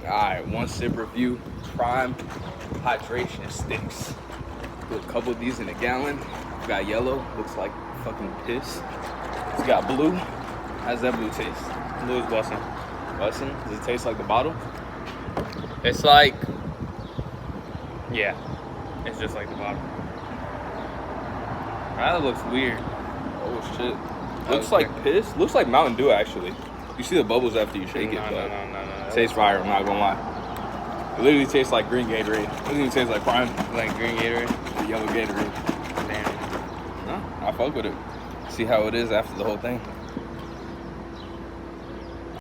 Alright, one sip review. Prime hydration sticks. Put a couple of these in a gallon. Got yellow, looks like fucking piss. It's got blue. How's that blue taste? Blue is bussin'. Bussin'? Does it taste like the bottle? It's like, yeah, it's just like the bottle. That looks weird. Oh shit. Looks like piss. Looks like Mountain Dew actually. You see the bubbles after you shake it, but No. tastes fire, I'm not gonna lie. It literally tastes like green Gatorade. It doesn't even taste like Prime. Like green Gatorade. The yellow Gatorade. Damn. No, I fuck with it. See how it is after the whole thing.